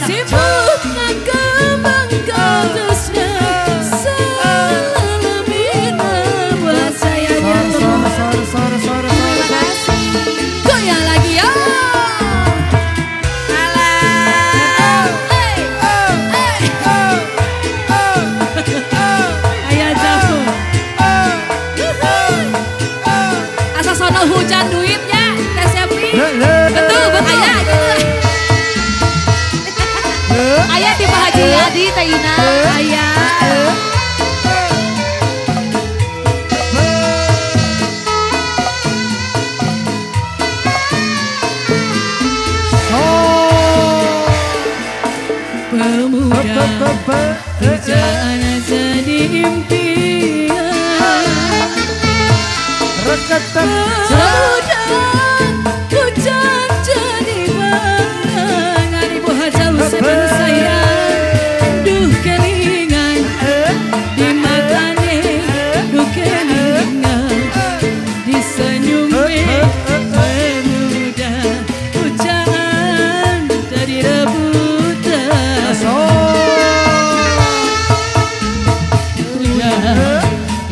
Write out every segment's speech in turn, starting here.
sibuk ngekembang katusnya. Salamina buat saya jatuh. Terima kasih. Goyang lagi ya. Hujan duitnya, Teh Sepri. Betul, buat ayah gitu. Ayah di Pak Haji Adi, Teh Ina, ayah. Pemuda, kerjaan jadi impian. Pemuda, hujan jadi bangan. Ibu Haja Husein sayang, duh kelingan di matane, duh kelingan di senyumnya. Pemuda, hujan jadi rebutan.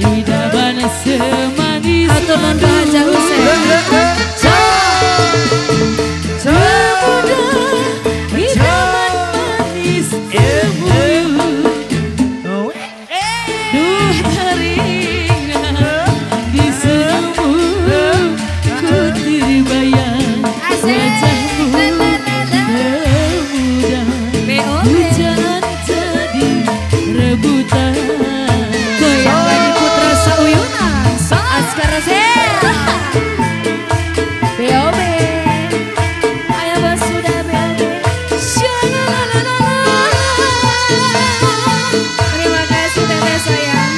Idaman semanis Aturan Haja Husein. Pemuda, idaman manis ilmu. Duh keringat di senyummu, ku terbayang wajahmu. Pemuda, hujan jadi rebutan. Goyang lagi Putra Sauyunan, Askara Sela. BOB, ayo bos sudah BOB. Terima kasih Teteh sayang.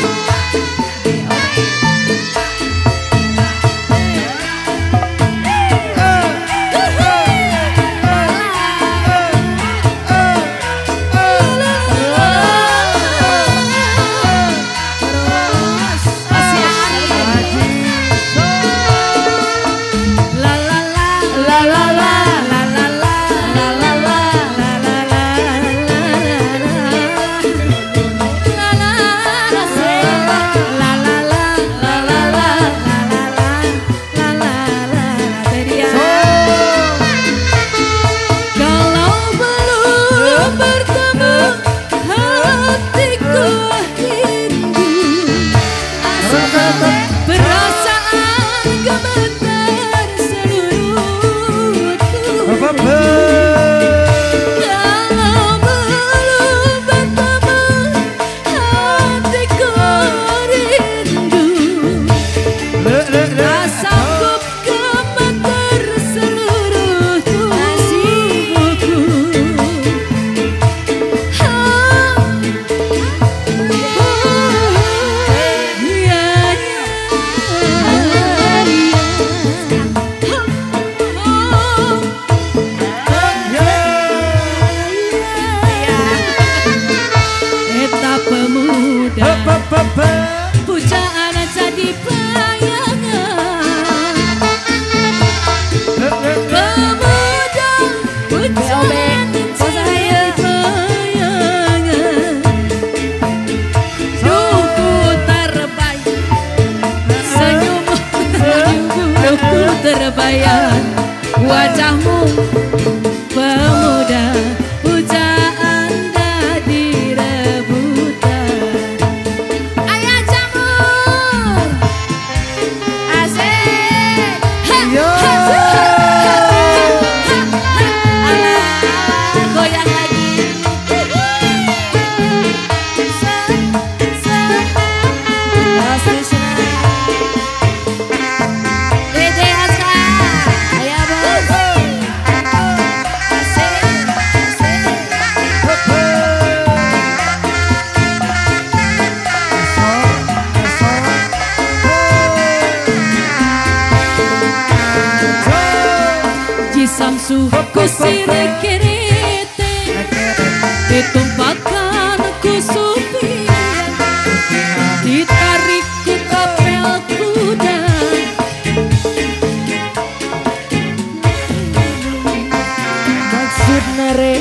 Pujaan jadi bayangan. Pemuda, pujaan jadi bayangan. Duh ku terbayang senyummu, duh ku terbayang wajahmu. Pemuda, pujaan jadi rebutan. Ayah jamur asik. Goyang lagi. Dede Aska, ayah bos. Samsu kusire kirite ditumpahkan ku supir, ditarik ku kapel kuda. Maksud nare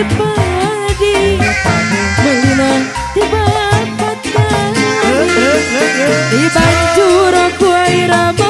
padi melina tiba patah di banjur aku irama